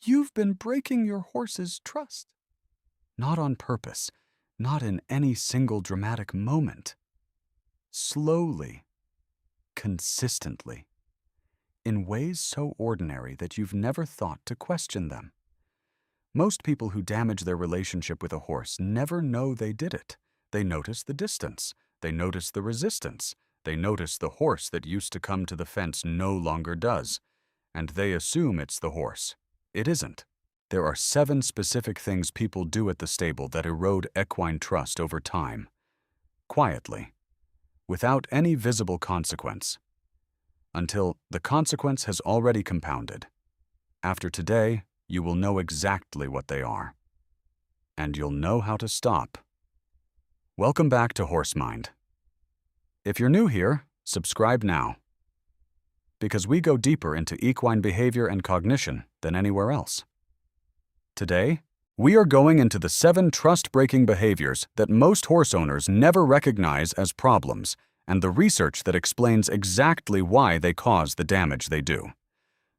you've been breaking your horse's trust. Not on purpose, not in any single dramatic moment. Slowly, consistently, in ways so ordinary that you've never thought to question them. Most people who damage their relationship with a horse never know they did it. They notice the distance. They notice the resistance. They notice the horse that used to come to the fence no longer does. And they assume it's the horse. It isn't. There are 7 specific things people do at the stable that erode equine trust over time. Quietly. Without any visible consequence. Until the consequence has already compounded. After today, you will know exactly what they are. And you'll know how to stop. Welcome back to Horse Mind. If you're new here, subscribe now. Because we go deeper into equine behavior and cognition than anywhere else. Today, we are going into the 7 trust-breaking behaviors that most horse owners never recognize as problems, and the research that explains exactly why they cause the damage they do.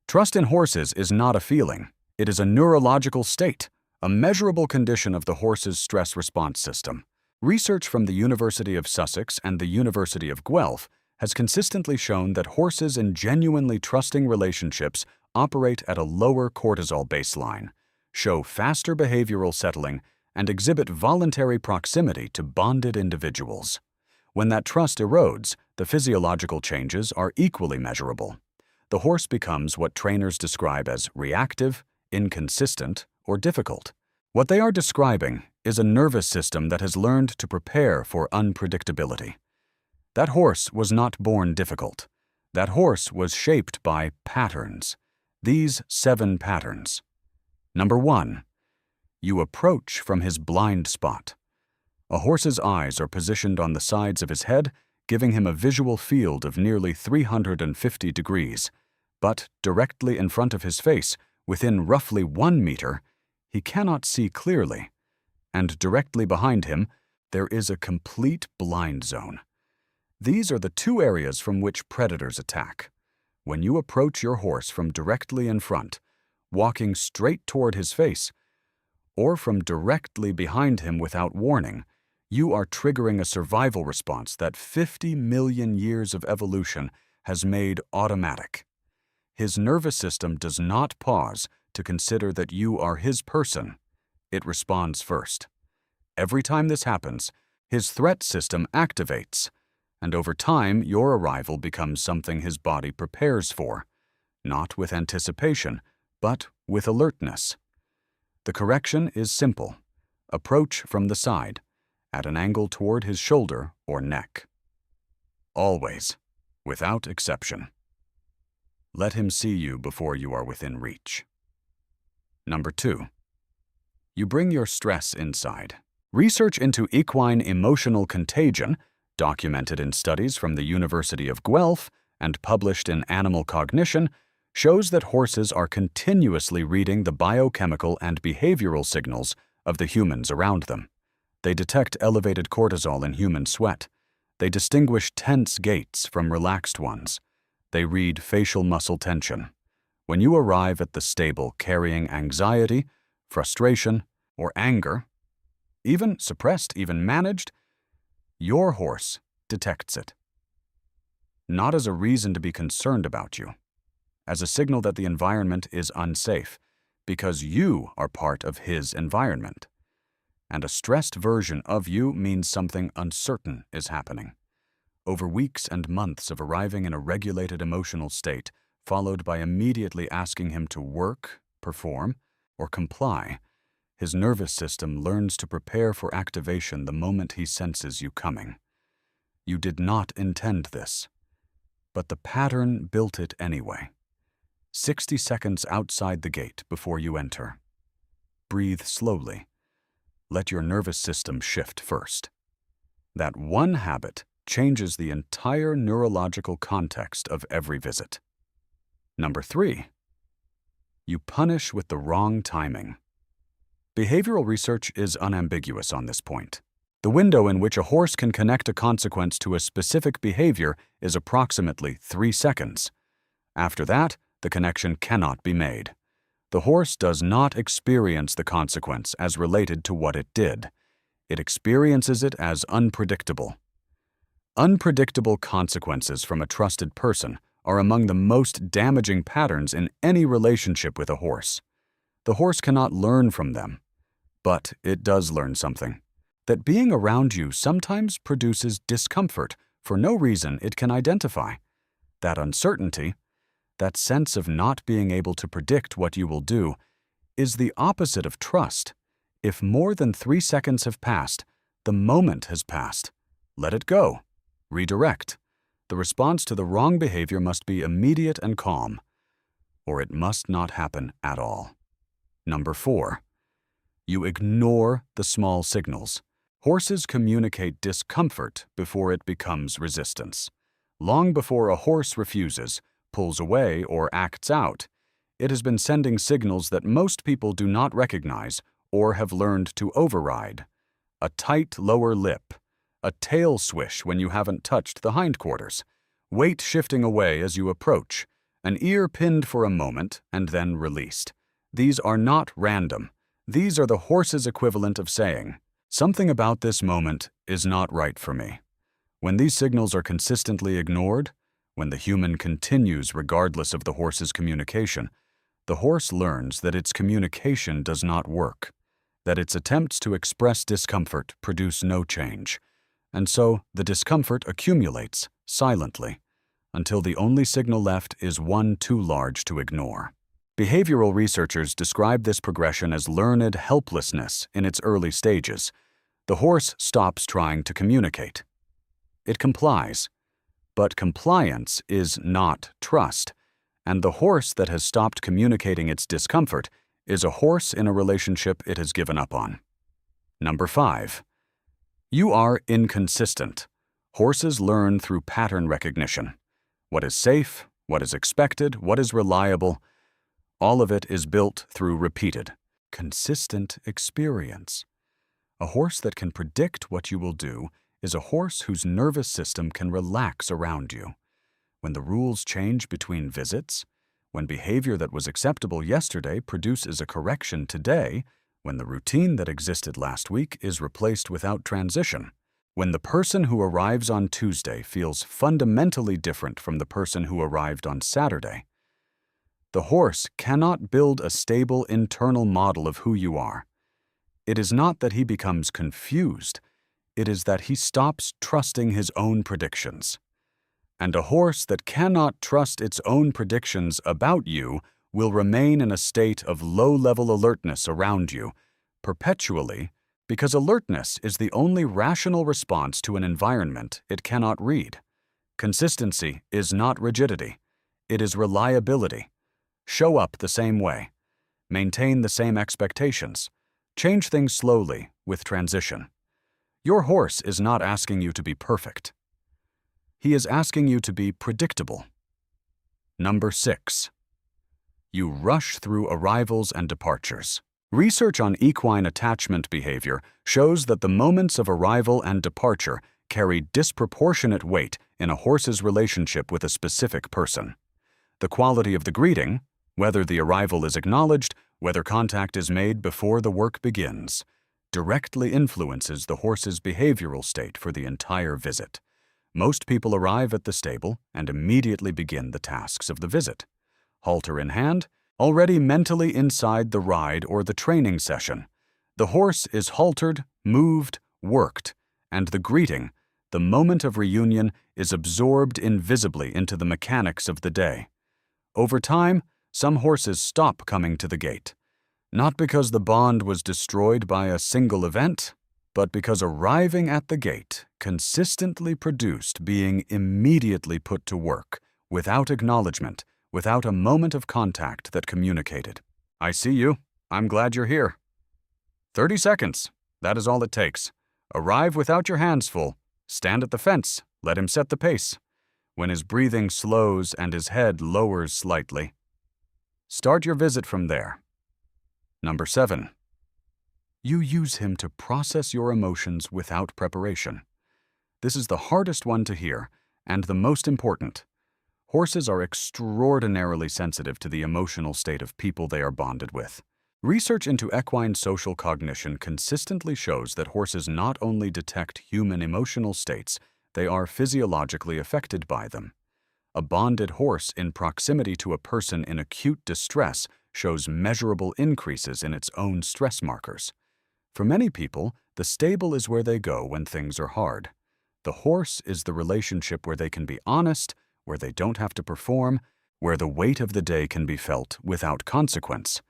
Trust in horses is not a feeling. It is a neurological state, a measurable condition of the horse's stress response system. Research from the University of Sussex and the University of Guelph has consistently shown that horses in genuinely trusting relationships operate at a lower cortisol baseline, show faster behavioral settling, and exhibit voluntary proximity to bonded individuals. When that trust erodes, the physiological changes are equally measurable. The horse becomes what trainers describe as reactive, inconsistent, or difficult. What they are describing is a nervous system that has learned to prepare for unpredictability. That horse was not born difficult. That horse was shaped by patterns. These 7 patterns. Number 1. You approach from his blind spot. A horse's eyes are positioned on the sides of his head, giving him a visual field of nearly 350 degrees. But directly in front of his face, within roughly 1 meter, he cannot see clearly. And directly behind him, there is a complete blind zone. These are the 2 areas from which predators attack. When you approach your horse from directly in front, walking straight toward his face, or from directly behind him without warning, you are triggering a survival response that 50 million years of evolution has made automatic. His nervous system does not pause to consider that you are his person. It responds first. Every time this happens, his threat system activates, and over time your arrival becomes something his body prepares for, not with anticipation, but with alertness. The correction is simple. Approach from the side, at an angle toward his shoulder or neck. Always, without exception. Let him see you before you are within reach. Number 2. You bring your stress inside. Research into equine emotional contagion, documented in studies from the University of Guelph and published in Animal Cognition, shows that horses are continuously reading the biochemical and behavioral signals of the humans around them. They detect elevated cortisol in human sweat. They distinguish tense gaits from relaxed ones. They read facial muscle tension. When you arrive at the stable carrying anxiety, frustration, or anger, even suppressed, even managed, your horse detects it. Not as a reason to be concerned about you, as a signal that the environment is unsafe, because you are part of his environment. And a stressed version of you means something uncertain is happening. Over weeks and months of arriving in a regulated emotional state, followed by immediately asking him to work, perform, or comply, his nervous system learns to prepare for activation the moment he senses you coming. You did not intend this, but the pattern built it anyway. 60 seconds outside the gate before you enter. Breathe slowly. Let your nervous system shift first. That one habit changes the entire neurological context of every visit. Number 3. You punish with the wrong timing. Behavioral research is unambiguous on this point. The window in which a horse can connect a consequence to a specific behavior is approximately 3 seconds. After that, the connection cannot be made. The horse does not experience the consequence as related to what it did. It experiences it as unpredictable. Unpredictable consequences from a trusted person are among the most damaging patterns in any relationship with a horse. The horse cannot learn from them, but it does learn something. That being around you sometimes produces discomfort for no reason it can identify. That uncertainty, that sense of not being able to predict what you will do, is the opposite of trust. If more than 3 seconds have passed, the moment has passed. Let it go. Redirect. The response to the wrong behavior must be immediate and calm, or it must not happen at all. Number 4. You ignore the small signals. Horses communicate discomfort before it becomes resistance. Long before a horse refuses, pulls away, or acts out, it has been sending signals that most people do not recognize or have learned to override. A tight lower lip, a tail swish when you haven't touched the hindquarters, weight shifting away as you approach, an ear pinned for a moment and then released. These are not random. These are the horse's equivalent of saying, "Something about this moment is not right for me." When these signals are consistently ignored, when the human continues regardless of the horse's communication, the horse learns that its communication does not work, that its attempts to express discomfort produce no change, and so the discomfort accumulates silently until the only signal left is one too large to ignore. Behavioral researchers describe this progression as learned helplessness in its early stages. The horse stops trying to communicate. It complies. But compliance is not trust, and the horse that has stopped communicating its discomfort is a horse in a relationship it has given up on. Number 5. You are inconsistent. Horses learn through pattern recognition. What is safe, what is expected, what is reliable, all of it is built through repeated, consistent experience. A horse that can predict what you will do is a horse whose nervous system can relax around you. When the rules change between visits, when behavior that was acceptable yesterday produces a correction today, when the routine that existed last week is replaced without transition, when the person who arrives on Tuesday feels fundamentally different from the person who arrived on Saturday, the horse cannot build a stable internal model of who you are. It is not that he becomes confused, it is that he stops trusting his own predictions. And a horse that cannot trust its own predictions about you will remain in a state of low-level alertness around you, perpetually, because alertness is the only rational response to an environment it cannot read. Consistency is not rigidity, it is reliability. Show up the same way. Maintain the same expectations. Change things slowly, with transition. Your horse is not asking you to be perfect. He is asking you to be predictable. Number 6. You rush through arrivals and departures. Research on equine attachment behavior shows that the moments of arrival and departure carry disproportionate weight in a horse's relationship with a specific person. The quality of the greeting, whether the arrival is acknowledged, whether contact is made before the work begins, directly influences the horse's behavioral state for the entire visit. Most people arrive at the stable and immediately begin the tasks of the visit. Halter in hand, already mentally inside the ride or the training session. The horse is haltered, moved, worked, and the greeting, the moment of reunion, is absorbed invisibly into the mechanics of the day. Over time, some horses stop coming to the gate, not because the bond was destroyed by a single event, but because arriving at the gate consistently produced being immediately put to work, without acknowledgement, without a moment of contact that communicated. "I see you. I'm glad you're here." 30 seconds. That is all it takes. Arrive without your hands full. Stand at the fence. Let him set the pace. When his breathing slows and his head lowers slightly, start your visit from there. Number 7. You use him to process your emotions without preparation. This is the hardest one to hear and the most important. Horses are extraordinarily sensitive to the emotional state of people they are bonded with. Research into equine social cognition consistently shows that horses not only detect human emotional states, they are physiologically affected by them. A bonded horse in proximity to a person in acute distress shows measurable increases in its own stress markers. For many people, the stable is where they go when things are hard. The horse is the relationship where they can be honest, where they don't have to perform, where the weight of the day can be felt without consequence.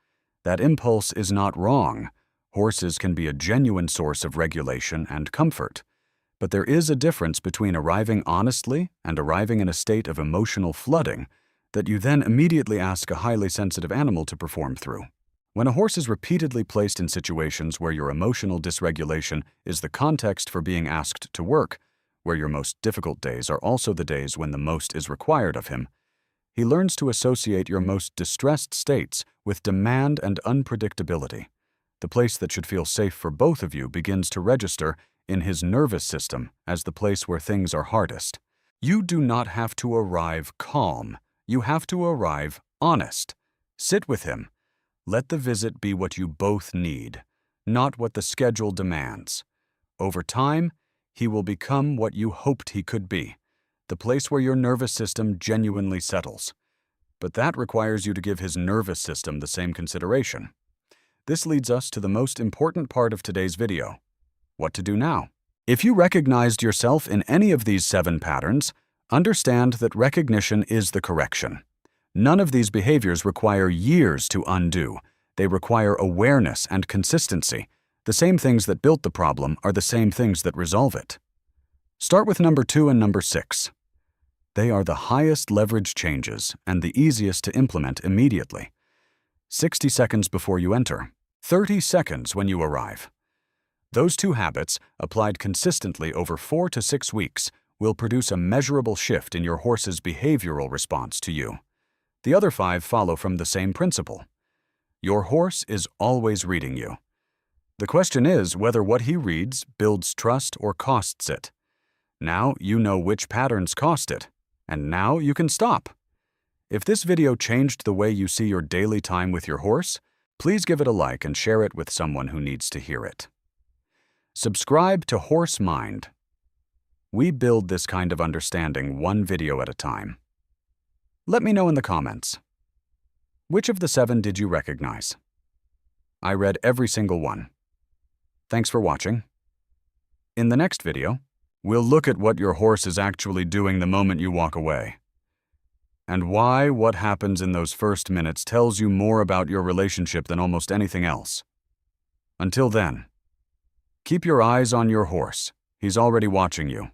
That impulse is not wrong. Horses can be a genuine source of regulation and comfort. But there is a difference between arriving honestly and arriving in a state of emotional flooding that you then immediately ask a highly sensitive animal to perform through. When a horse is repeatedly placed in situations where your emotional dysregulation is the context for being asked to work, where your most difficult days are also the days when the most is required of him, he learns to associate your most distressed states with demand and unpredictability. The place that should feel safe for both of you begins to register in his nervous system as the place where things are hardest. You do not have to arrive calm. You have to arrive honest. Sit with him. Let the visit be what you both need, not what the schedule demands. Over time, he will become what you hoped he could be, the place where your nervous system genuinely settles. But that requires you to give his nervous system the same consideration. This leads us to the most important part of today's video: what to do now. If you recognized yourself in any of these 7 patterns, understand that recognition is the correction. None of these behaviors require years to undo. They require awareness and consistency. The same things that built the problem are the same things that resolve it. Start with number 2 and number 6. They are the highest leverage changes and the easiest to implement immediately. 60 seconds before you enter, 30 seconds when you arrive. Those 2 habits, applied consistently over 4 to 6 weeks, will produce a measurable shift in your horse's behavioral response to you. The other 5 follow from the same principle. Your horse is always reading you. The question is whether what he reads builds trust or costs it. Now you know which patterns cost it, and now you can stop. If this video changed the way you see your daily time with your horse, please give it a like and share it with someone who needs to hear it. Subscribe to Horse Mind. We build this kind of understanding one video at a time. Let me know in the comments. Which of the 7 did you recognize? I read every single one. Thanks for watching. In the next video, we'll look at what your horse is actually doing the moment you walk away, and why what happens in those first minutes tells you more about your relationship than almost anything else. Until then, keep your eyes on your horse. He's already watching you.